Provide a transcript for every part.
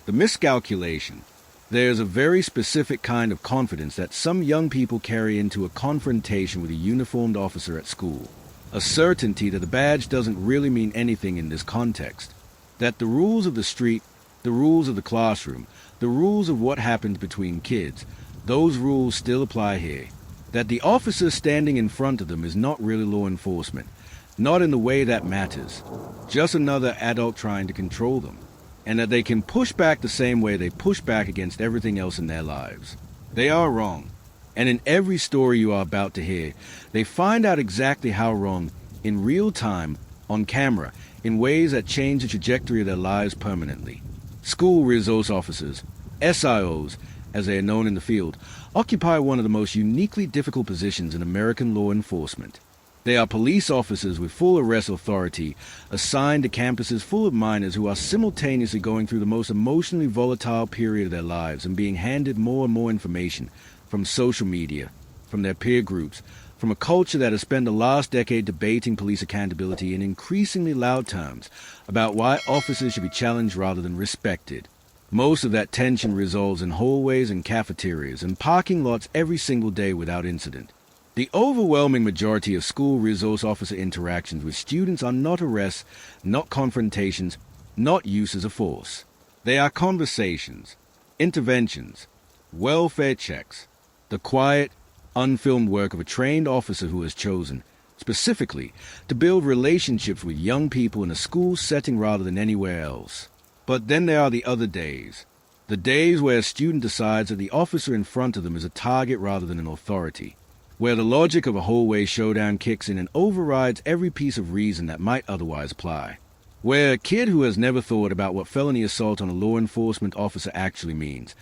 The miscalculation. There's a very specific kind of confidence that some young people carry into a confrontation with a uniformed officer at school. A certainty that the badge doesn't really mean anything in this context. That the rules of the street, the rules of the classroom, the rules of what happens between kids, those rules still apply here. That the officer standing in front of them is not really law enforcement, not in the way that matters, just another adult trying to control them, and that they can push back the same way they push back against everything else in their lives. They are wrong, and in every story you are about to hear, they find out exactly how wrong, in real time, on camera, in ways that change the trajectory of their lives permanently. School resource officers, SIOs, as they are known in the field, occupy one of the most uniquely difficult positions in American law enforcement. They are police officers with full arrest authority, assigned to campuses full of minors who are simultaneously going through the most emotionally volatile period of their lives and being handed more and more information from social media, from their peer groups, from a culture that has spent the last decade debating police accountability in increasingly loud terms about why officers should be challenged rather than respected. Most of that tension resolves in hallways and cafeterias and parking lots every single day without incident. The overwhelming majority of school resource officer interactions with students are not arrests, not confrontations, not uses of force. They are conversations, interventions, welfare checks, the quiet, unfilmed work of a trained officer who has chosen, specifically, to build relationships with young people in a school setting rather than anywhere else. But then there are the other days. The days where a student decides that the officer in front of them is a target rather than an authority. Where the logic of a hallway showdown kicks in and overrides every piece of reason that might otherwise apply. Where a kid who has never thought about what felony assault on a law enforcement officer actually means,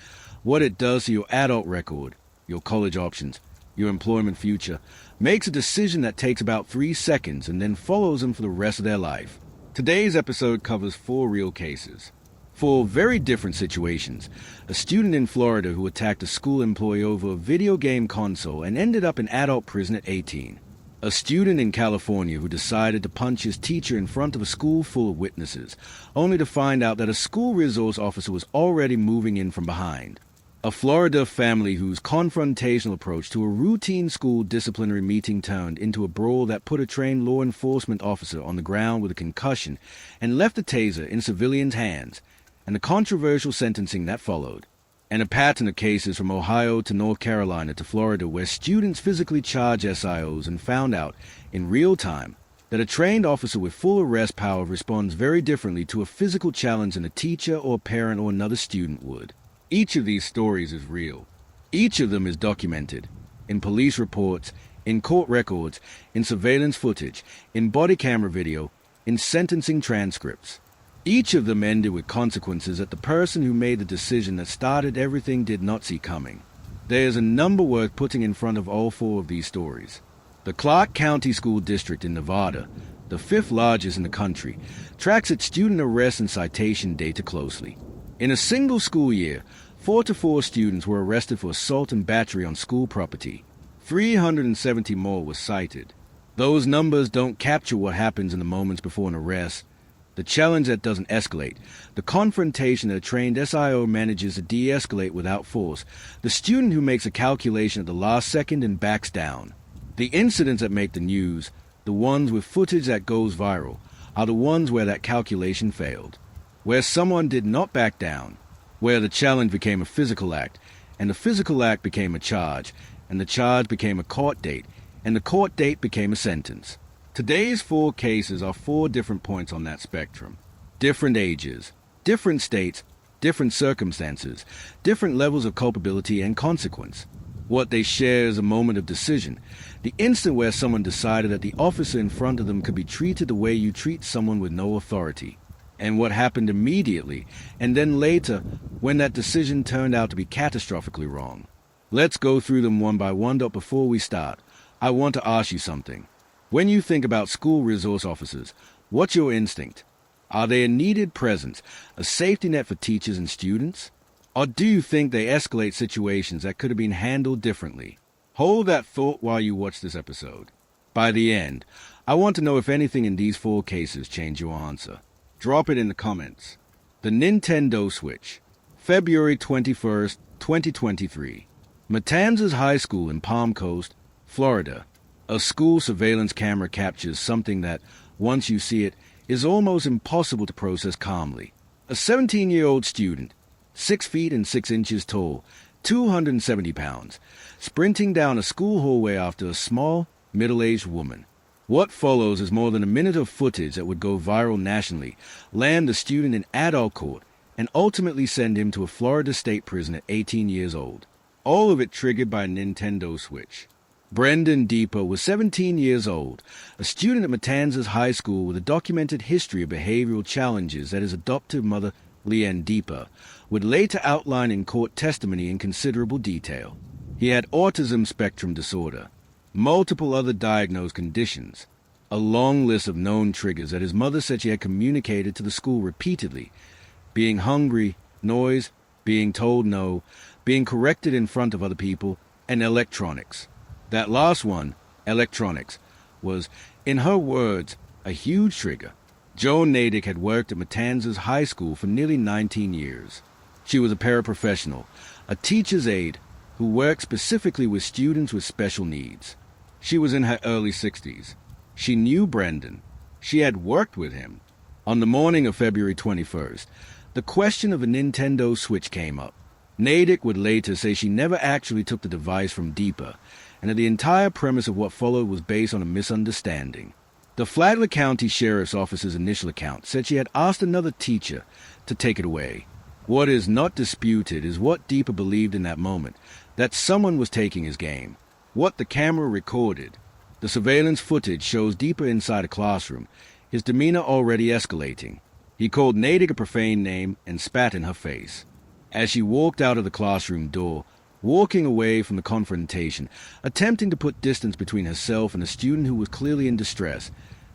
what it does to your adult record, your college options, your employment future, makes a decision that takes about 3 seconds and then follows them for the rest of their life. Today's episode covers 4 real cases. 4 very different situations. A student in Florida who attacked a school employee over a video game console and ended up in adult prison at 18. A student in California who decided to punch his teacher in front of a school full of witnesses, only to find out that a school resource officer was already moving in from behind. A Florida family whose confrontational approach to a routine school disciplinary meeting turned into a brawl that put a trained law enforcement officer on the ground with a concussion and left the taser in civilians' hands, and the controversial sentencing that followed, and a pattern of cases from Ohio to North Carolina to Florida where students physically charge SIOs and found out, in real time, that a trained officer with full arrest power responds very differently to a physical challenge than a teacher or parent or another student would. Each of these stories is real. Each of them is documented, in police reports, in court records, in surveillance footage, in body camera video, in sentencing transcripts. Each of them ended with consequences that the person who made the decision that started everything did not see coming. There is a number worth putting in front of all 4 of these stories. The Clark County School District in Nevada, the 5th largest in the country, tracks its student arrest and citation data closely. In a single school year, 4 to 4 students were arrested for assault and battery on school property. 370 more were cited. Those numbers don't capture what happens in the moments before an arrest, the challenge that doesn't escalate, the confrontation that a trained SIO manages to de-escalate without force, the student who makes a calculation at the last second and backs down. The incidents that make the news, the ones with footage that goes viral, are the ones where that calculation failed, where someone did not back down, where the challenge became a physical act, and the physical act became a charge, and the charge became a court date, and the court date became a sentence. Today's 4 cases are 4 different points on that spectrum. Different ages, different states, different circumstances, different levels of culpability and consequence. What they share is a moment of decision, the instant where someone decided that the officer in front of them could be treated the way you treat someone with no authority, and what happened immediately, and then later, when that decision turned out to be catastrophically wrong. Let's go through them one by one, but before we start, I want to ask you something. When you think about school resource officers, what's your instinct? Are they a needed presence, a safety net for teachers and students? Or do you think they escalate situations that could have been handled differently? Hold that thought while you watch this episode. By the end, I want to know if anything in these 4 cases changed your answer. Drop it in the comments. The Nintendo Switch. February 21st, 2023. Matanzas High School in Palm Coast, Florida. A school surveillance camera captures something that, once you see it, is almost impossible to process calmly. A 17-year-old student, 6 feet and 6 inches tall, 270 pounds, sprinting down a school hallway after a small, middle-aged woman. What follows is more than a minute of footage that would go viral nationally, land the student in adult court, and ultimately send him to a Florida state prison at 18 years old. All of it triggered by a Nintendo Switch. Brendan Depa was 17 years old, a student at Matanzas High School with a documented history of behavioral challenges that his adoptive mother, Leanne Depa, would later outline in court testimony in considerable detail. He had autism spectrum disorder, multiple other diagnosed conditions, a long list of known triggers that his mother said she had communicated to the school repeatedly: being hungry, noise, being told no, being corrected in front of other people, and electronics. That last one, electronics, was, in her words, a huge trigger. Joan Naydich had worked at Matanzas High School for nearly 19 years. She was a paraprofessional, a teacher's aide who worked specifically with students with special needs. She was in her early 60s. She knew Brendan. She had worked with him. On the morning of February 21st, the question of a Nintendo Switch came up. Naydich would later say she never actually took the device from Depa, and that the entire premise of what followed was based on a misunderstanding. The Flagler County Sheriff's Office's initial account said she had asked another teacher to take it away. What is not disputed is what Depa believed in that moment, that someone was taking his game. What the camera recorded. The surveillance footage shows Depa inside a classroom, his demeanor already escalating. He called Naydich a profane name and spat in her face. As she walked out of the classroom door, walking away from the confrontation, attempting to put distance between herself and a student who was clearly in distress,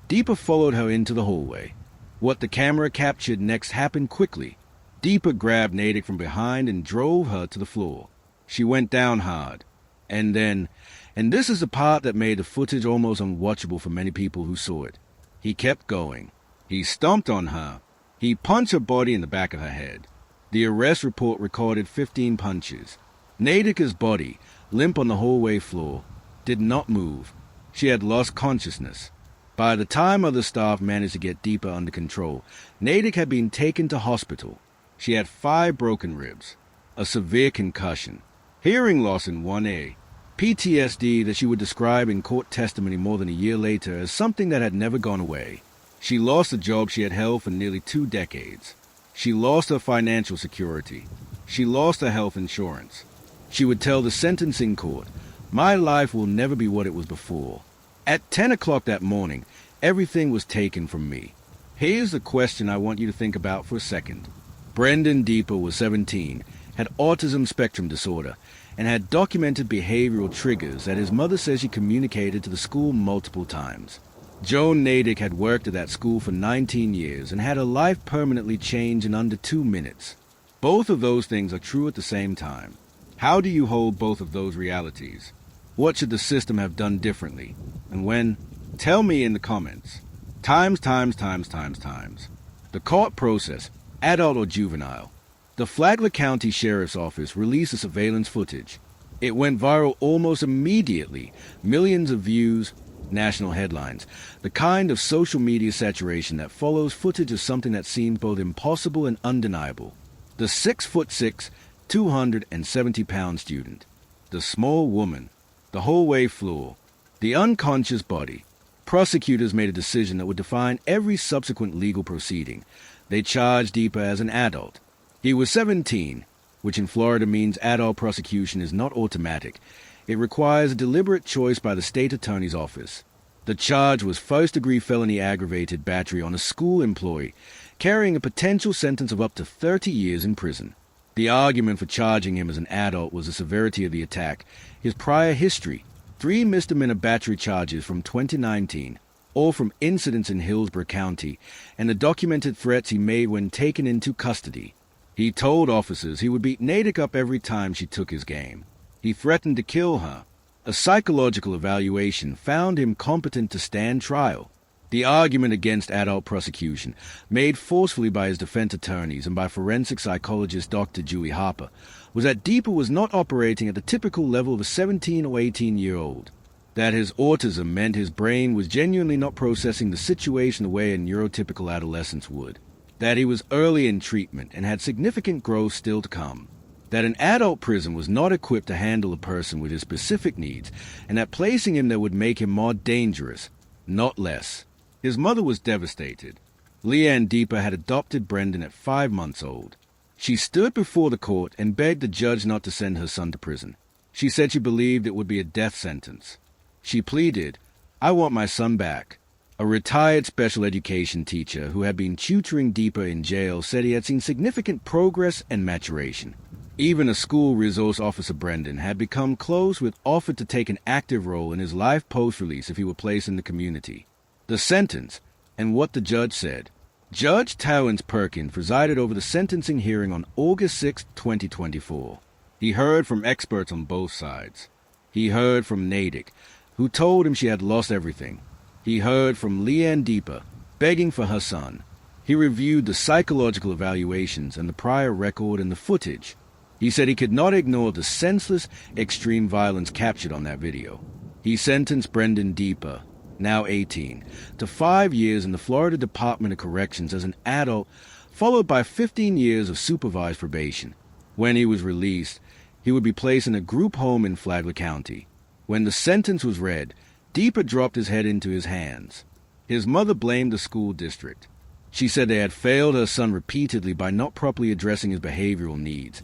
Depa followed her into the hallway. What the camera captured next happened quickly. Depa grabbed Naydich from behind and drove her to the floor. She went down hard. And then, and this is the part that made the footage almost unwatchable for many people who saw it, he kept going. He stomped on her. He punched her body in the back of her head. The arrest report recorded 15 punches. Naydich's body, limp on the hallway floor, did not move. She had lost consciousness. By the time other staff managed to get Depa under control, Naydich had been taken to hospital. She had 5 broken ribs, a severe concussion, hearing loss in 1A, PTSD that she would describe in court testimony more than a year later as something that had never gone away. She lost the job she had held for nearly 2 decades. She lost her financial security. She lost her health insurance. She would tell the sentencing court, "My life will never be what it was before." At 10 o'clock that morning, everything was taken from me. Here's the question I want you to think about for a second. Brendan Depa was 17, had autism spectrum disorder, and had documented behavioral triggers that his mother says she communicated to the school multiple times. Joan Naydich had worked at that school for 19 years and had her life permanently changed in under 2 minutes. Both of those things are true at the same time. How do you hold both of those realities? What should the system have done differently? And when? Tell me in the comments. Times. The court process, adult or juvenile. The Flagler County Sheriff's Office released the surveillance footage. It went viral almost immediately. Millions of views, national headlines. The kind of social media saturation that follows footage of something that seems both impossible and undeniable. The 6'6", 270-pound student. The small woman. The hallway floor. The unconscious body. Prosecutors made a decision that would define every subsequent legal proceeding. They charged Depa as an adult. He was 17, which in Florida means adult prosecution is not automatic. It requires a deliberate choice by the state attorney's office. The charge was first-degree felony aggravated battery on a school employee, carrying a potential sentence of up to 30 years in prison. The argument for charging him as an adult was the severity of the attack, his prior history, 3 misdemeanor battery charges from 2019, all from incidents in Hillsborough County, and the documented threats he made when taken into custody. He told officers he would beat Naydich up every time she took his game. He threatened to kill her. A psychological evaluation found him competent to stand trial. The argument against adult prosecution, made forcefully by his defense attorneys and by forensic psychologist Dr. Julie Harper, was that Depa was not operating at the typical level of a 17 or 18-year-old. That his autism meant his brain was genuinely not processing the situation the way a neurotypical adolescent would. That he was early in treatment and had significant growth still to come. That an adult prison was not equipped to handle a person with his specific needs, and that placing him there would make him more dangerous, not less. His mother was devastated. Leanne Depa had adopted Brendan at 5 months old. She stood before the court and begged the judge not to send her son to prison. She said she believed it would be a death sentence. She pleaded, "I want my son back." A retired special education teacher who had been tutoring Depa in jail said he had seen significant progress and maturation. Even a school resource officer, Brendan, had become close with offered to take an active role in his life post-release if he were placed in the community. The sentence, and what the judge said. Judge Terence Perkins presided over the sentencing hearing on August 6, 2024. He heard from experts on both sides. He heard from Naydich, who told him she had lost everything. He heard from Leanne Depa, begging for her son. He reviewed the psychological evaluations and the prior record and the footage. He said he could not ignore the senseless, extreme violence captured on that video. He sentenced Brendan Depa, now 18, to 5 years in the Florida Department of Corrections as an adult, followed by 15 years of supervised probation. When he was released, he would be placed in a group home in Flagler County. When the sentence was read, Depa dropped his head into his hands. His mother blamed the school district. She said they had failed her son repeatedly by not properly addressing his behavioral needs,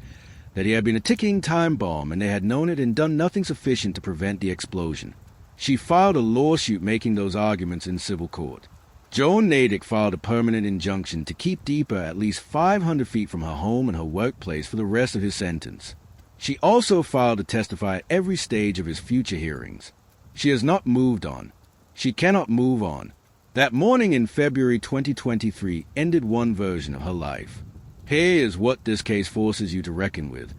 that he had been a ticking time bomb and they had known it and done nothing sufficient to prevent the explosion. She filed a lawsuit making those arguments in civil court. Joan Naydich filed a permanent injunction to keep Depa at least 500 feet from her home and her workplace for the rest of his sentence. She also filed to testify at every stage of his future hearings. She has not moved on. She cannot move on. That morning in February 2023 ended one version of her life. Here is what this case forces you to reckon with.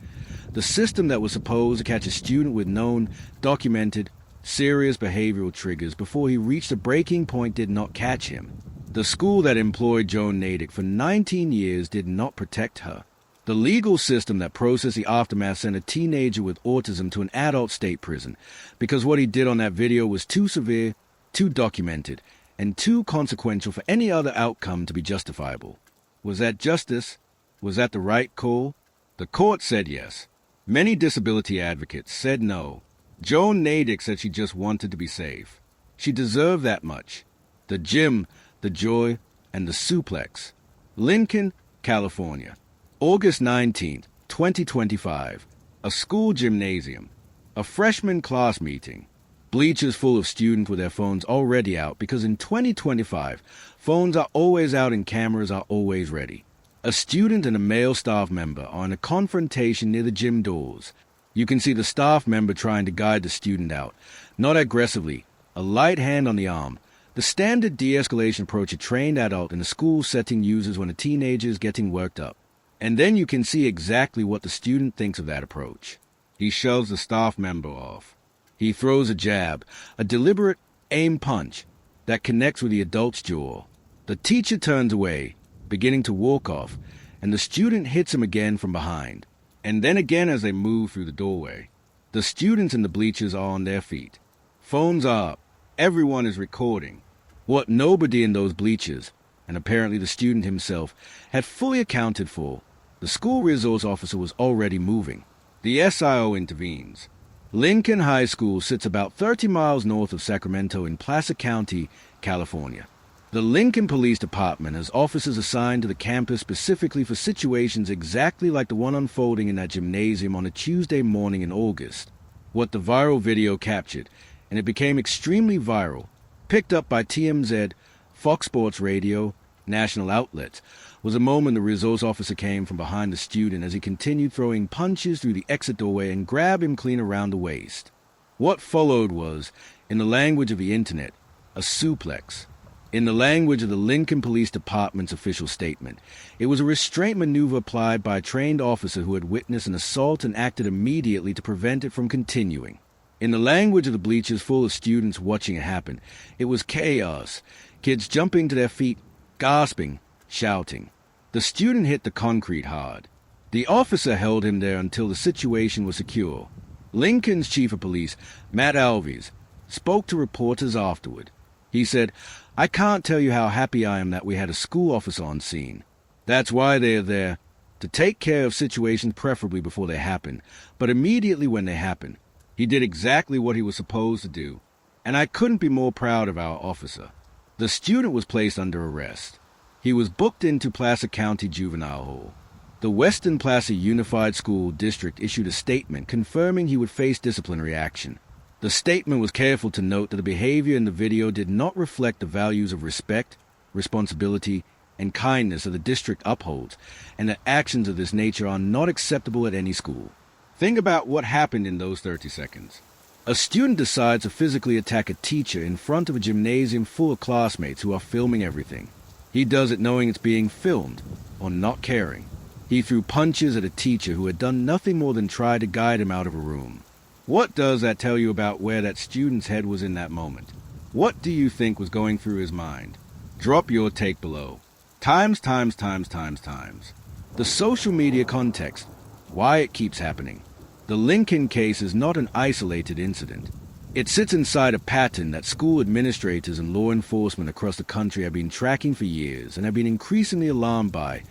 The system that was supposed to catch a student with known, documented, serious behavioral triggers before he reached a breaking point did not catch him. The school that employed Joan Naydich for 19 years did not protect her. The legal system that processed the aftermath sent a teenager with autism to an adult state prison because what he did on that video was too severe, too documented, and too consequential for any other outcome to be justifiable. Was that justice? Was that the right call? The court said yes. Many disability advocates said no. Joan Naydich said she just wanted to be safe. She deserved that much. The gym, the joy, and the suplex. Lincoln, California. August 19, 2025. A school gymnasium. A freshman class meeting. Bleachers full of students with their phones already out because in 2025, phones are always out and cameras are always ready. A student and a male staff member are in a confrontation near the gym doors. You can see the staff member trying to guide the student out, not aggressively, a light hand on the arm, the standard de-escalation approach a trained adult in a school setting uses when a teenager is getting worked up. And then you can see exactly what the student thinks of that approach. He shoves the staff member off. He throws a jab, a deliberate aim punch that connects with the adult's jaw. The teacher turns away, beginning to walk off, and the student hits him again from behind. And then again as they move through the doorway. The students in the bleachers are on their feet. Phones are up. Everyone is recording. What nobody in those bleachers, and apparently the student himself, had fully accounted for, the school resource officer was already moving. The SIO intervenes. Lincoln High School sits about 30 miles north of Sacramento in Placer County, California. The Lincoln Police Department has officers assigned to the campus specifically for situations exactly like the one unfolding in that gymnasium on a Tuesday morning in August. What the viral video captured, and it became extremely viral, picked up by TMZ, Fox Sports Radio, national outlets, was a moment the resource officer came from behind the student as he continued throwing punches through the exit doorway and grabbed him clean around the waist. What followed was, in the language of the internet, a suplex. In the language of the Lincoln Police Department's official statement, it was a restraint maneuver applied by a trained officer who had witnessed an assault and acted immediately to prevent it from continuing. In the language of the bleachers full of students watching it happen, it was chaos. Kids jumping to their feet, gasping, shouting. The student hit the concrete hard. The officer held him there until the situation was secure. Lincoln's chief of police, Matt Alves, spoke to reporters afterward. He said, "I can't tell you how happy I am that we had a school officer on scene. That's why they are there, to take care of situations preferably before they happen, but immediately when they happen. He did exactly what he was supposed to do, and I couldn't be more proud of our officer." The student was placed under arrest. He was booked into Placer County Juvenile Hall. The Western Placer Unified School District issued a statement confirming he would face disciplinary action. The statement was careful to note that the behavior in the video did not reflect the values of respect, responsibility, and kindness that the district upholds, and that actions of this nature are not acceptable at any school. Think about what happened in those 30 seconds. A student decides to physically attack a teacher in front of a gymnasium full of classmates who are filming everything. He does it knowing it's being filmed, or not caring. He threw punches at a teacher who had done nothing more than try to guide him out of a room. What does that tell you about where that student's head was in that moment? What do you think was going through his mind? Drop your take below. Times. The social media context. Why it keeps happening. The Lincoln case is not an isolated incident. It sits inside a pattern that school administrators and law enforcement across the country have been tracking for years and have been increasingly alarmed by.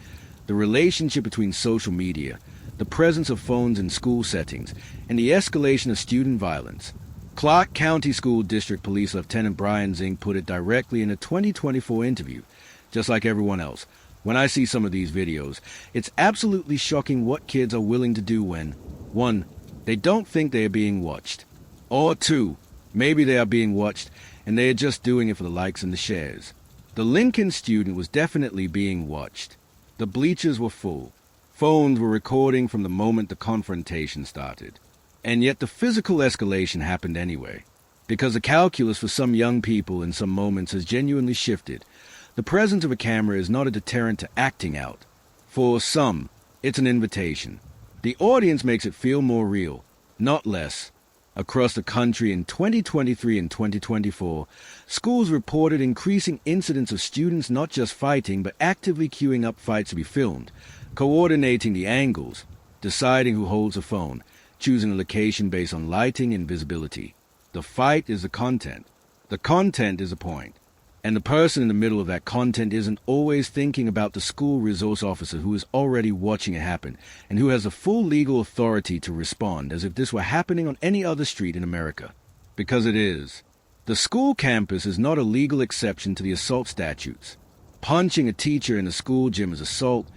The relationship between social media, the presence of phones in school settings, and the escalation of student violence. Clark County School District Police Lieutenant Brian Zink put it directly in a 2024 interview. Just like everyone else, when I see some of these videos, it's absolutely shocking what kids are willing to do when 1. They don't think they are being watched. Or 2. Maybe they are being watched and they are just doing it for the likes and the shares. The Lincoln student was definitely being watched. The bleachers were full. Phones were recording from the moment the confrontation started. And yet the physical escalation happened anyway. Because the calculus for some young people in some moments has genuinely shifted. The presence of a camera is not a deterrent to acting out. For some, it's an invitation. The audience makes it feel more real, not less. Across the country in 2023 and 2024, schools reported increasing incidents of students not just fighting but actively queuing up fights to be filmed, coordinating the angles, deciding who holds a phone, choosing a location based on lighting and visibility. The fight is the content. The content is the point. And the person in the middle of that content isn't always thinking about the school resource officer who is already watching it happen and who has the full legal authority to respond as if this were happening on any other street in America. Because it is. The school campus is not a legal exception to the assault statutes. Punching a teacher in a school gym is assault,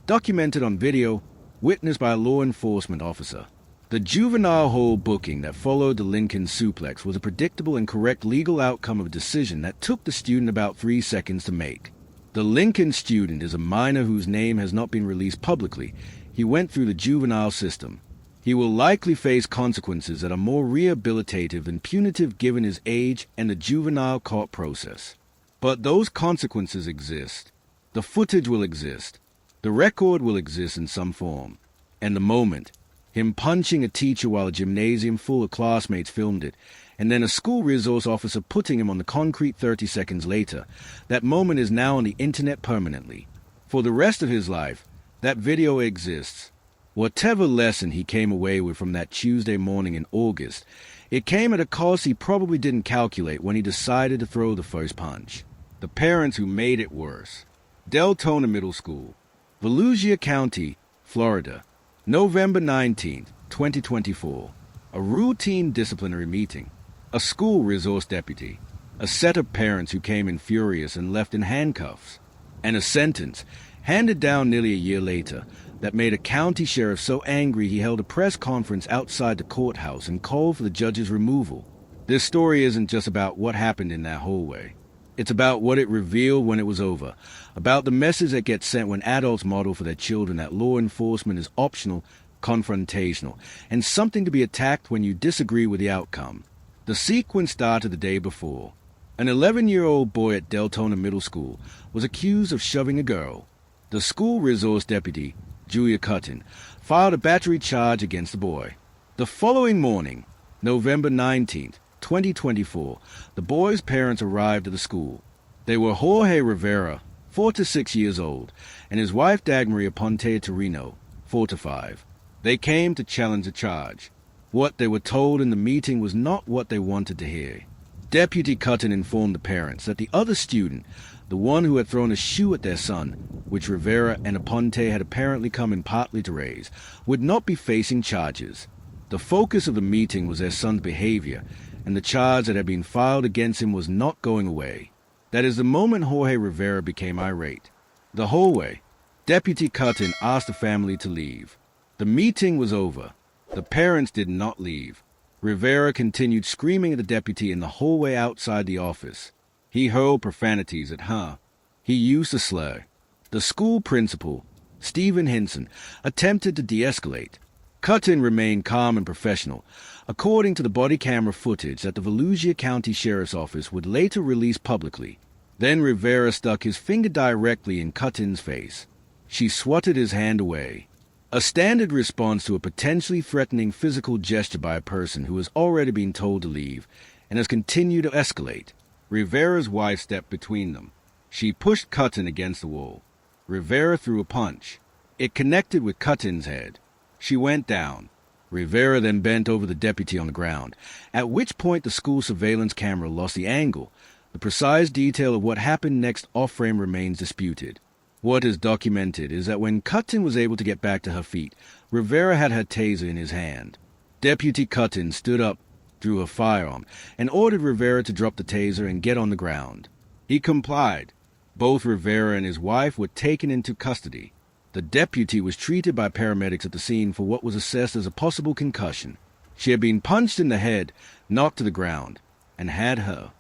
documented on video, witnessed by a law enforcement officer. The juvenile hall booking that followed the Lincoln suplex was a predictable and correct legal outcome of a decision that took the student about 3 seconds to make. The Lincoln student is a minor whose name has not been released publicly. He went through the juvenile system. He will likely face consequences that are more rehabilitative than punitive given his age and the juvenile court process. But those consequences exist. The footage will exist. The record will exist in some form. And the moment, him punching a teacher while a gymnasium full of classmates filmed it, and then a school resource officer putting him on the concrete 30 seconds later, that moment is now on the internet permanently. For the rest of his life, that video exists. Whatever lesson he came away with from that Tuesday morning in August, it came at a cost he probably didn't calculate when he decided to throw the first punch. The parents who made it worse. Deltona Middle School, Volusia County, Florida. November 19, 2024. A routine disciplinary meeting. A school resource deputy. A set of parents who came in furious and left in handcuffs. And a sentence, handed down nearly a year later, that made a county sheriff so angry he held a press conference outside the courthouse and called for the judge's removal. This story isn't just about what happened in that hallway. It's about what it revealed when it was over, about the message that gets sent when adults model for their children that law enforcement is optional, confrontational, and something to be attacked when you disagree with the outcome. The sequence started the day before. An 11-year-old boy at Deltona Middle School was accused of shoving a girl. The school resource deputy, Julia Curtin, filed a battery charge against the boy. The following morning, November 19th, 2024, the boy's parents arrived at the school. They were Jorge Rivera, 4 to 6 years old, and his wife Dagmaria Ponte Torino, 4 to 5. They came to challenge the charge. What they were told in the meeting was not what they wanted to hear. Deputy Curtin informed the parents that the other student, the one who had thrown a shoe at their son, which Rivera and Aponte had apparently come in partly to raise, would not be facing charges. The focus of the meeting was their son's behavior, and the charge that had been filed against him was not going away. That is the moment Jorge Rivera became irate. The hallway. Deputy Curtin asked the family to leave. The meeting was over. The parents did not leave. Rivera continued screaming at the deputy in the hallway outside the office. He hurled profanities at her. He used a slur. The school principal, Stephen Hinson, attempted to de-escalate. Curtin remained calm and professional, according to the body camera footage that the Volusia County Sheriff's Office would later release publicly. Then Rivera stuck his finger directly in Curtin's face. She swatted his hand away. A standard response to a potentially threatening physical gesture by a person who has already been told to leave and has continued to escalate. Rivera's wife stepped between them. She pushed Curtin against the wall. Rivera threw a punch. It connected with Curtin's head. She went down. Rivera then bent over the deputy on the ground, at which point the school surveillance camera lost the angle. The precise detail of what happened next off-frame remains disputed. What is documented is that when Curtin was able to get back to her feet, Rivera had her taser in his hand. Deputy Curtin stood up, drew her firearm, and ordered Rivera to drop the taser and get on the ground. He complied. Both Rivera and his wife were taken into custody. The deputy was treated by paramedics at the scene for what was assessed as a possible concussion. She had been punched in the head, knocked to the ground, and had her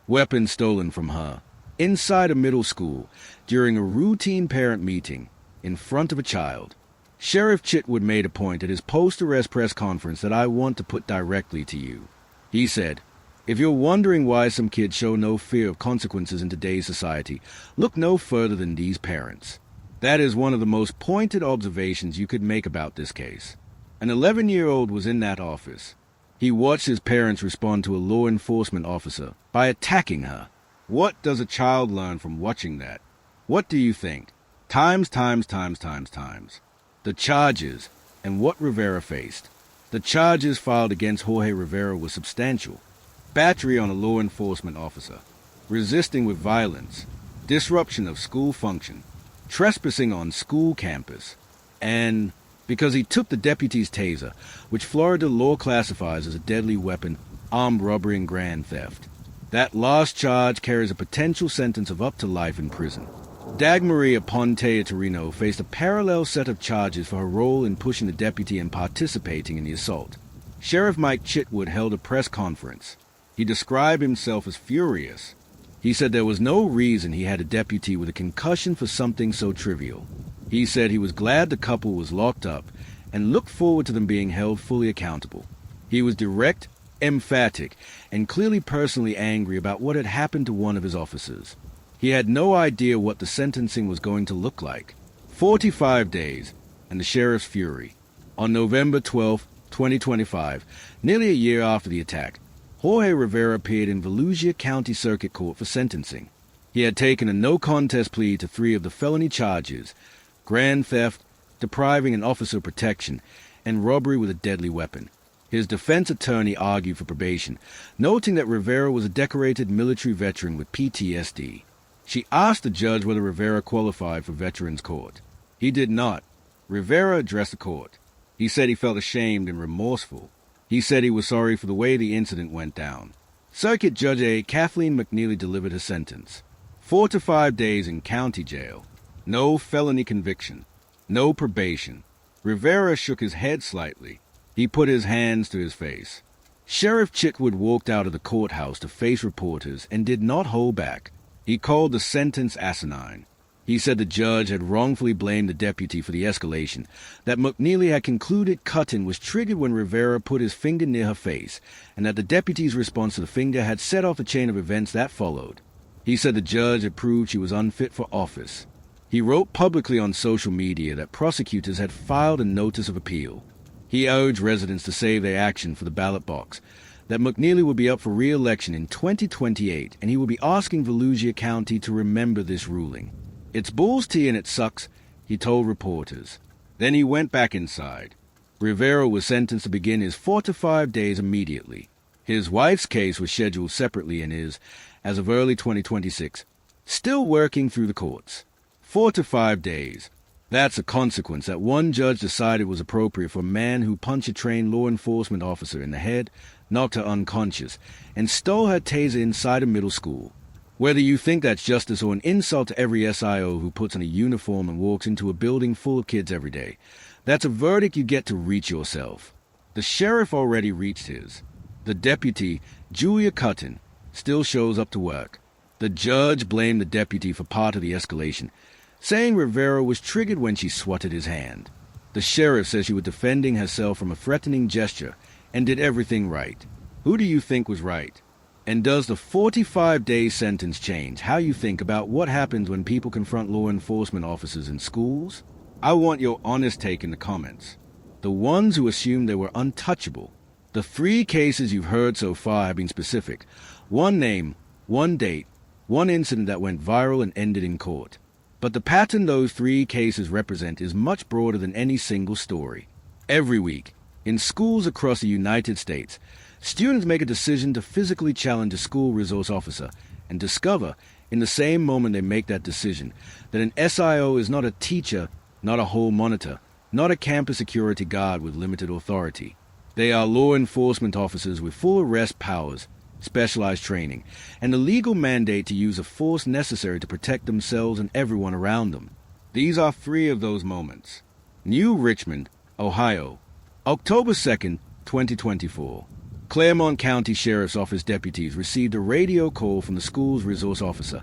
weapon stolen from her inside a middle school during a routine parent meeting in front of a child. Sheriff Chitwood made a point at his post-arrest press conference that I want to put directly to you. He said, "If you're wondering why some kids show no fear of consequences in today's society, look no further than these parents." That is one of the most pointed observations you could make about this case. An 11-year-old was in that office. He watched his parents respond to a law enforcement officer by attacking her. What does a child learn from watching that? What do you think? Times. The charges and what Rivera faced. The charges filed against Jorge Rivera were substantial. Battery on a law enforcement officer, resisting with violence, disruption of school function, trespassing on school campus, and because he took the deputy's taser, which Florida law classifies as a deadly weapon, armed robbery and grand theft. That last charge carries a potential sentence of up to life in prison. Dagmaria Ponte Torino faced a parallel set of charges for her role in pushing the deputy and participating in the assault. Sheriff Mike Chitwood held a press conference. He described himself as furious. He said there was no reason he had a deputy with a concussion for something so trivial. He said he was glad the couple was locked up and looked forward to them being held fully accountable. He was direct, emphatic, and clearly personally angry about what had happened to one of his officers. He had no idea what the sentencing was going to look like. 45 days, and the sheriff's fury. On November 12, 2025, nearly a year after the attack, Jorge Rivera appeared in Volusia County Circuit Court for sentencing. He had taken a no-contest plea to 3 of the felony charges: grand theft, depriving an officer of protection, and robbery with a deadly weapon. His defense attorney argued for probation, noting that Rivera was a decorated military veteran with PTSD. She asked the judge whether Rivera qualified for Veterans Court. He did not. Rivera addressed the court. He said he felt ashamed and remorseful. He said he was sorry for the way the incident went down. Circuit Judge A. Kathleen McNeely delivered her sentence. 4 to 5 days in county jail. No felony conviction. No probation. Rivera shook his head slightly. He put his hands to his face. Sheriff Chitwood walked out of the courthouse to face reporters and did not hold back. He called the sentence asinine. He said the judge had wrongfully blamed the deputy for the escalation, that McNeely had concluded Curtin was triggered when Rivera put his finger near her face, and that the deputy's response to the finger had set off the chain of events that followed. He said the judge had proved she was unfit for office. He wrote publicly on social media that prosecutors had filed a notice of appeal. He urged residents to save their action for the ballot box. that McNeely would be up for re-election in 2028, and he would be asking Volusia County to remember this ruling. "It's Bull's tea and it sucks," he told reporters. Then he went back inside. Rivera was sentenced to begin his 4 to 5 days immediately. His wife's case was scheduled separately and is, as of early 2026, still working through the courts. 4 to 5 days. That's a consequence that one judge decided was appropriate for a man who punched a trained law enforcement officer in the head, knocked her unconscious, and stole her taser inside a middle school. Whether you think that's justice or an insult to every SIO who puts on a uniform and walks into a building full of kids every day, that's a verdict you get to reach yourself. The sheriff already reached his. The Deputy Julia Curtin still shows up to work. The judge blamed the deputy for part of the escalation, saying Rivera was triggered when she swatted his hand. The sheriff says she was defending herself from a threatening gesture and did everything right. Who do you think was right? And does the 45-day sentence change how you think about what happens when people confront law enforcement officers in schools? I want your honest take in the comments. The ones who assume they were untouchable. The 3 cases you've heard so far have been specific. One name, one date, one incident that went viral and ended in court. But the pattern those 3 cases represent is much broader than any single story. Every week, in schools across the United States, students make a decision to physically challenge a school resource officer and discover, in the same moment they make that decision, that an SIO is not a teacher, not a hall monitor, not a campus security guard with limited authority. They are law enforcement officers with full arrest powers, specialized training, and the legal mandate to use the force necessary to protect themselves and everyone around them. These are 3 of those moments. New Richmond, Ohio, October 2nd, 2024. Claremont County Sheriff's Office deputies received a radio call from the school's resource officer.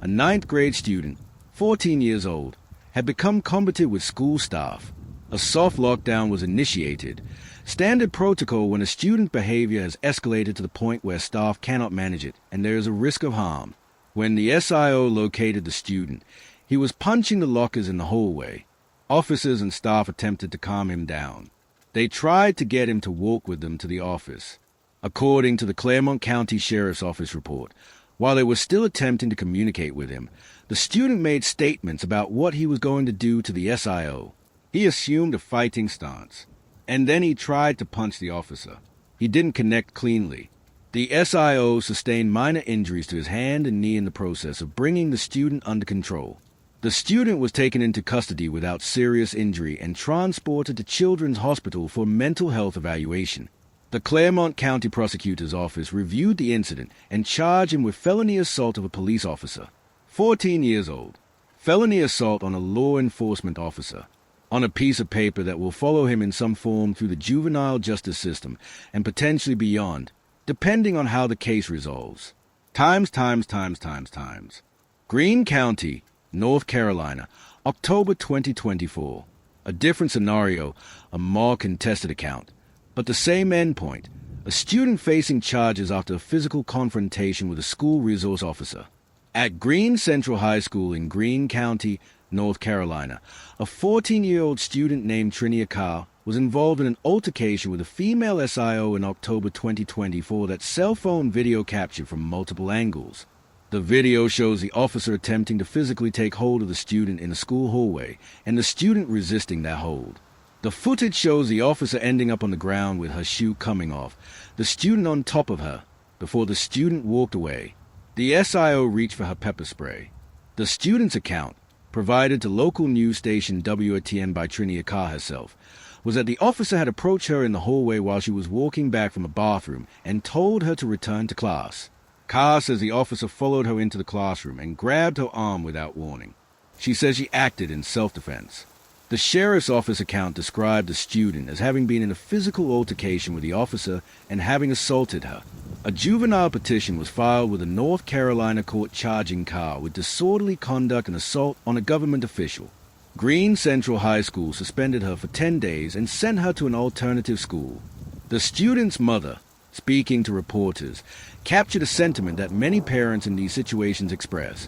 A 9th grade student, 14 years old, had become combative with school staff. A soft lockdown was initiated, standard protocol when a student's behavior has escalated to the point where staff cannot manage it and there is a risk of harm. When the SIO located the student, he was punching the lockers in the hallway. Officers and staff attempted to calm him down. They tried to get him to walk with them to the office. According to the Claremont County Sheriff's Office report, while they were still attempting to communicate with him, the student made statements about what he was going to do to the SIO. He assumed a fighting stance, and then he tried to punch the officer. He didn't connect cleanly. The SIO sustained minor injuries to his hand and knee in the process of bringing the student under control. The student was taken into custody without serious injury and transported to Children's Hospital for mental health evaluation. The Claremont County Prosecutor's Office reviewed the incident and charged him with felony assault of a police officer. 14 years old. Felony assault on a law enforcement officer. On a piece of paper that will follow him in some form through the juvenile justice system and potentially beyond, depending on how the case resolves. Times. Greene County, North Carolina, October 2024. A different scenario, a more contested account, but the same endpoint, a student facing charges after a physical confrontation with a school resource officer. At Greene Central High School in Greene County, North Carolina, a 14-year-old student named Trinia Carr was involved in an altercation with a female SIO in October 2024 that cell phone video captured from multiple angles. The video shows the officer attempting to physically take hold of the student in a school hallway and the student resisting that hold. The footage shows the officer ending up on the ground with her shoe coming off, the student on top of her, before the student walked away. The SIO reached for her pepper spray. The student's account, provided to local news station WATN by Trinia Carr herself, was that the officer had approached her in the hallway while she was walking back from a bathroom and told her to return to class. Carr says the officer followed her into the classroom and grabbed her arm without warning. She says she acted in self-defense. The sheriff's office account described the student as having been in a physical altercation with the officer and having assaulted her. A juvenile petition was filed with a North Carolina court charging Carr with disorderly conduct and assault on a government official. Greene Central High School suspended her for 10 days and sent her to an alternative school. The student's mother, speaking to reporters, captured a sentiment that many parents in these situations express,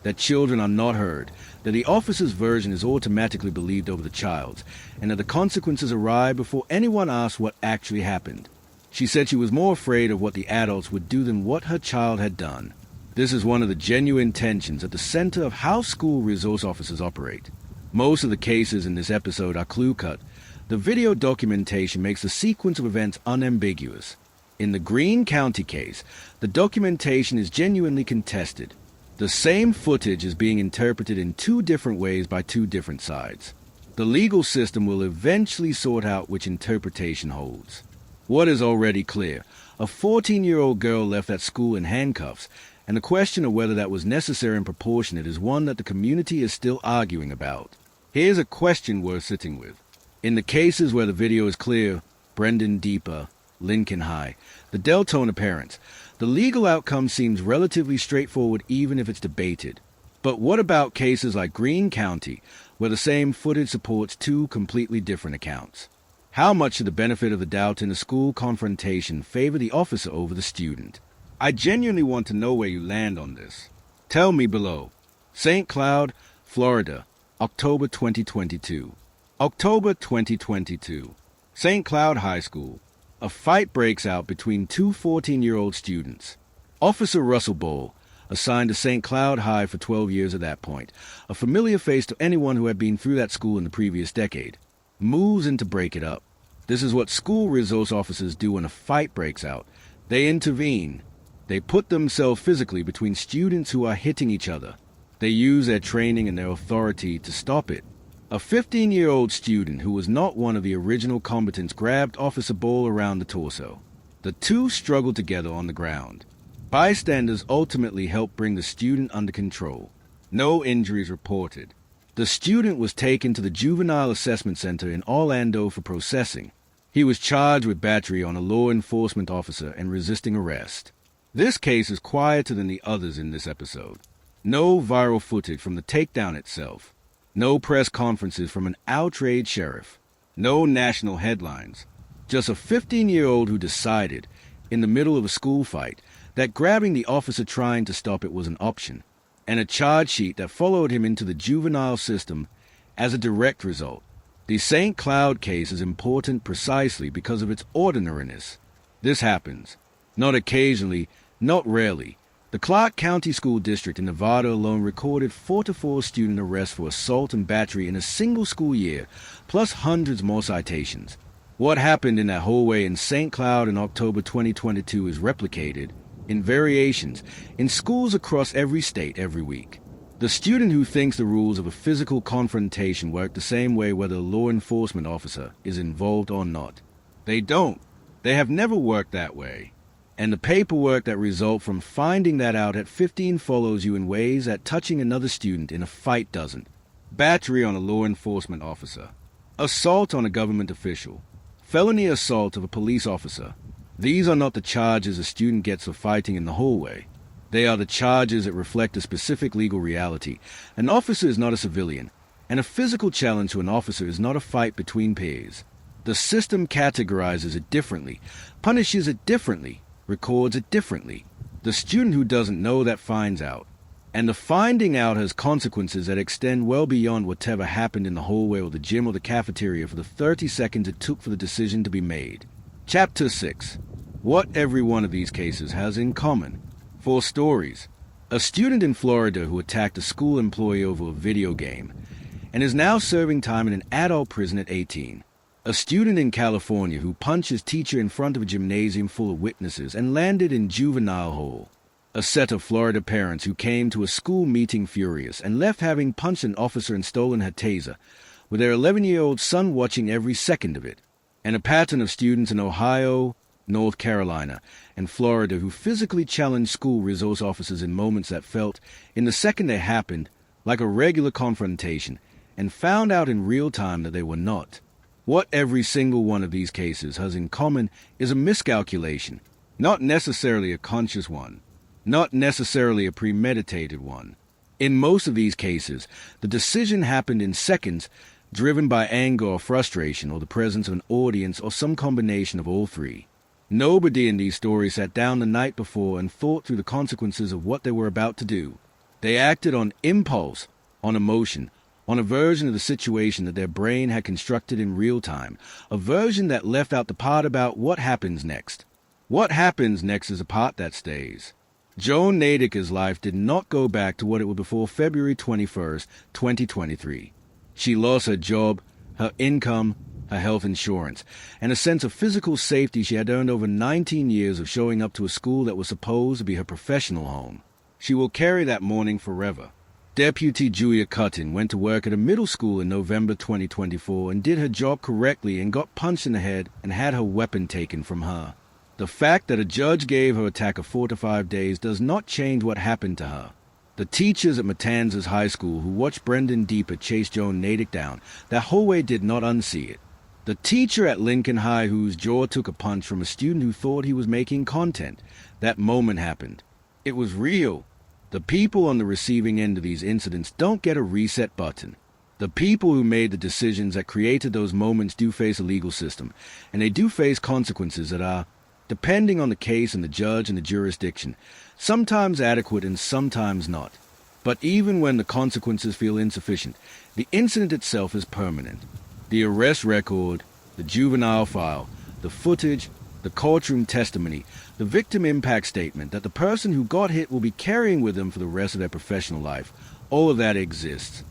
that children are not heard, that the officer's version is automatically believed over the child's, and that the consequences arrive before anyone asks what actually happened. She said she was more afraid of what the adults would do than what her child had done. This is one of the genuine tensions at the center of how school resource officers operate. Most of the cases in this episode are clue-cut. The video documentation makes the sequence of events unambiguous. In the Greene County case, the documentation is genuinely contested. The same footage is being interpreted in two different ways by two different sides. The legal system will eventually sort out which interpretation holds. What is already clear, a 14-year-old girl left that school in handcuffs, and the question of whether that was necessary and proportionate is one that the community is still arguing about. Here's a question worth sitting with. In the cases where the video is clear, Brendan Depa, Lincoln High, the Deltona parents, the legal outcome seems relatively straightforward even if it's debated. But what about cases like Greene County, where the same footage supports two completely different accounts? How much should the benefit of the doubt in a school confrontation favor the officer over the student? I genuinely want to know where you land on this. Tell me below. St. Cloud, Florida, October 2022. October 2022. St. Cloud High School. A fight breaks out between two 14-year-old students. Officer Russell Ball, assigned to St. Cloud High for 12 years at that point, a familiar face to anyone who had been through that school in the previous decade, moves in to break it up. This is what school resource officers do when a fight breaks out. They intervene. They put themselves physically between students who are hitting each other. They use their training and their authority to stop it. A 15-year-old student who was not one of the original combatants grabbed Officer Ball around the torso. The two struggled together on the ground. Bystanders ultimately helped bring the student under control. No injuries reported. The student was taken to the Juvenile Assessment Center in Orlando for processing. He was charged with battery on a law enforcement officer and resisting arrest. This case is quieter than the others in this episode. No viral footage from the takedown itself. No press conferences from an outraged sheriff. No national headlines. Just a 15-year-old who decided, in the middle of a school fight, that grabbing the officer trying to stop it was an option, and a charge sheet that followed him into the juvenile system as a direct result. The St. Cloud case is important precisely because of its ordinariness. This happens. Not occasionally, not rarely. The Clark County School District in Nevada alone recorded 4 to 4 student arrests for assault and battery in a single school year, plus hundreds more citations. What happened in that hallway in St. Cloud in October 2022 is replicated, in variations, in schools across every state every week. The student who thinks the rules of a physical confrontation work the same way whether a law enforcement officer is involved or not. They don't. They have never worked that way. And the paperwork that results from finding that out at 15 follows you in ways that touching another student in a fight doesn't. Battery on a law enforcement officer. Assault on a government official. Felony assault of a police officer. These are not the charges a student gets for fighting in the hallway. They are the charges that reflect a specific legal reality. An officer is not a civilian, and a physical challenge to an officer is not a fight between peers. The system categorizes it differently, punishes it differently, records it differently. The student who doesn't know that finds out. And the finding out has consequences that extend well beyond whatever happened in the hallway or the gym or the cafeteria for the 30 seconds it took for the decision to be made. Chapter 6. What every one of these cases has in common. 4 stories. A student in Florida who attacked a school employee over a video game and is now serving time in an adult prison at 18. A student in California who punched his teacher in front of a gymnasium full of witnesses and landed in juvenile hall. A set of Florida parents who came to a school meeting furious and left having punched an officer and stolen her taser, with their 11-year-old son watching every second of it. And a pattern of students in Ohio, North Carolina, and Florida who physically challenged school resource officers in moments that felt, in the second they happened, like a regular confrontation, and found out in real time that they were not. What every single one of these cases has in common is a miscalculation, not necessarily a conscious one, not necessarily a premeditated one. In most of these cases, the decision happened in seconds, driven by anger or frustration or the presence of an audience or some combination of all three. Nobody in these stories sat down the night before and thought through the consequences of what they were about to do. They acted on impulse, on emotion, on a version of the situation that their brain had constructed in real time, a version that left out the part about what happens next. What happens next is a part that stays. Joan Naydich's life did not go back to what it was before February 21st, 2023. She lost her job, her income, her health insurance, and a sense of physical safety she had earned over 19 years of showing up to a school that was supposed to be her professional home. She will carry that mourning forever. Deputy Julia Curtin went to work at a middle school in November 2024 and did her job correctly and got punched in the head and had her weapon taken from her. The fact that a judge gave her attack of 4 to 5 days does not change what happened to her. The teachers at Matanzas High School who watched Brendan Depa chase Joan Naydich down that hallway did not unsee it. The teacher at Lincoln High whose jaw took a punch from a student who thought he was making content. That moment happened. It was real. The people on the receiving end of these incidents don't get a reset button. The people who made the decisions that created those moments do face a legal system, and they do face consequences that are, depending on the case and the judge and the jurisdiction, sometimes adequate and sometimes not. But even when the consequences feel insufficient, the incident itself is permanent. The arrest record, the juvenile file, the footage, the courtroom testimony, the victim impact statement that the person who got hit will be carrying with them for the rest of their professional life, all of that exists.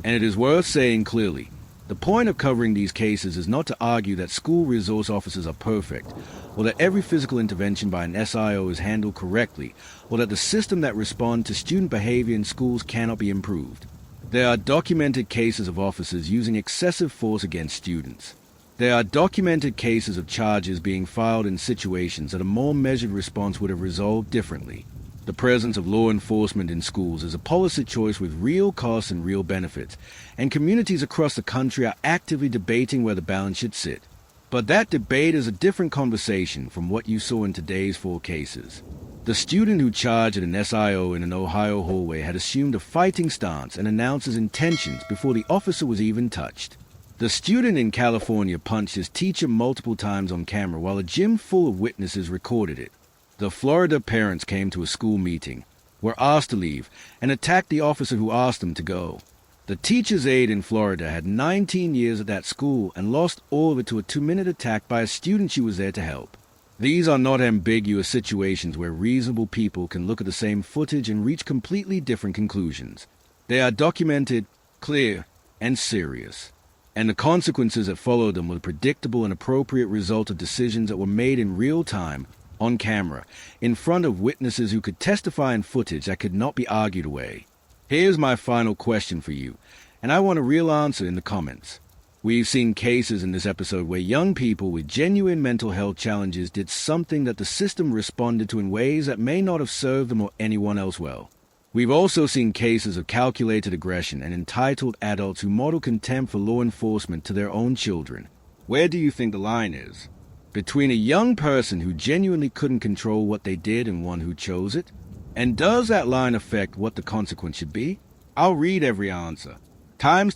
And it is worth saying clearly, the point of covering these cases is not to argue that school resource officers are perfect, or that every physical intervention by an SIO is handled correctly, or that the system that responds to student behavior in schools cannot be improved. There are documented cases of officers using excessive force against students. There are documented cases of charges being filed in situations that a more measured response would have resolved differently. The presence of law enforcement in schools is a policy choice with real costs and real benefits, and communities across the country are actively debating where the balance should sit. But that debate is a different conversation from what you saw in today's 4 cases. The student who charged at an SIO in an Ohio hallway had assumed a fighting stance and announced his intentions before the officer was even touched. The student in California punched his teacher multiple times on camera while a gym full of witnesses recorded it. The Florida parents came to a school meeting, were asked to leave, and attacked the officer who asked them to go. The teacher's aide in Florida had 19 years at that school and lost all of it to a 2-minute attack by a student she was there to help. These are not ambiguous situations where reasonable people can look at the same footage and reach completely different conclusions. They are documented, clear, and serious. And the consequences that followed them were the predictable and appropriate result of decisions that were made in real time, on camera, in front of witnesses who could testify in footage that could not be argued away. Here's my final question for you, and I want a real answer in the comments. We've seen cases in this episode where young people with genuine mental health challenges did something that the system responded to in ways that may not have served them or anyone else well. We've also seen cases of calculated aggression and entitled adults who model contempt for law enforcement to their own children. Where do you think the line is? Between a young person who genuinely couldn't control what they did and one who chose it? And does that line affect what the consequence should be? I'll read every answer. Times.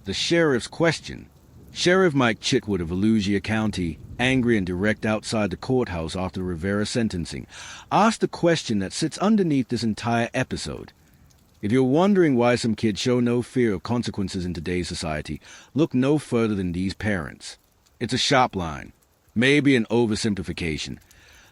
The sheriff's question. Sheriff Mike Chitwood of Volusia County, angry and direct outside the courthouse after the Rivera sentencing, asked the question that sits underneath this entire episode. If you're wondering why some kids show no fear of consequences in today's society, look no further than these parents. It's a sharp line, maybe an oversimplification.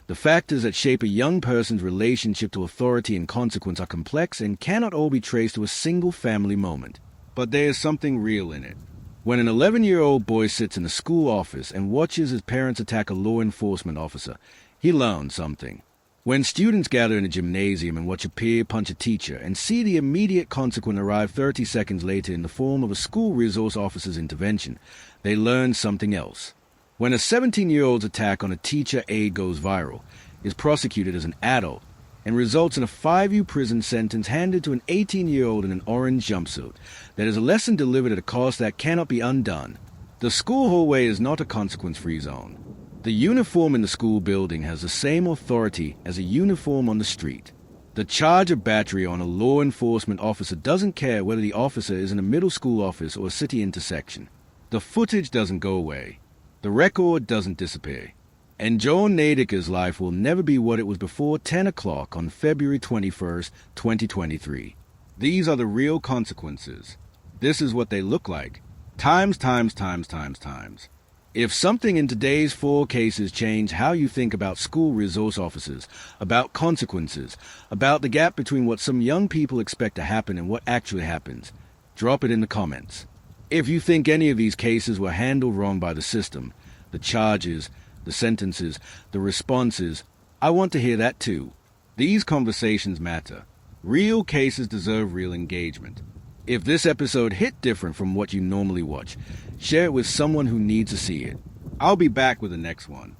The factors that shape a young person's relationship to authority and consequence are complex and cannot all be traced to a single family moment. But there is something real in it. When an 11-year-old boy sits in a school office and watches his parents attack a law enforcement officer, he learns something. When students gather in a gymnasium and watch a peer punch a teacher and see the immediate consequence arrive 30 seconds later in the form of a school resource officer's intervention, they learn something else. When a 17-year-old's attack on a teacher aide goes viral, is prosecuted as an adult, and results in a 5-year prison sentence handed to an 18-year-old in an orange jumpsuit, that is a lesson delivered at a cost that cannot be undone. The school hallway is not a consequence-free zone. The uniform in the school building has the same authority as a uniform on the street. The charge of battery on a law enforcement officer doesn't care whether the officer is in a middle school office or a city intersection. The footage doesn't go away. The record doesn't disappear. And Joan Naydich's life will never be what it was before 10 o'clock on February 21st, 2023. These are the real consequences. This is what they look like. Times. If something in today's 4 cases changed how you think about school resource officers, about consequences, about the gap between what some young people expect to happen and what actually happens, drop it in the comments. If you think any of these cases were handled wrong by the system, the charges, the sentences, the responses, I want to hear that too. These conversations matter. Real cases deserve real engagement. If this episode hit different from what you normally watch, share it with someone who needs to see it. I'll be back with the next one.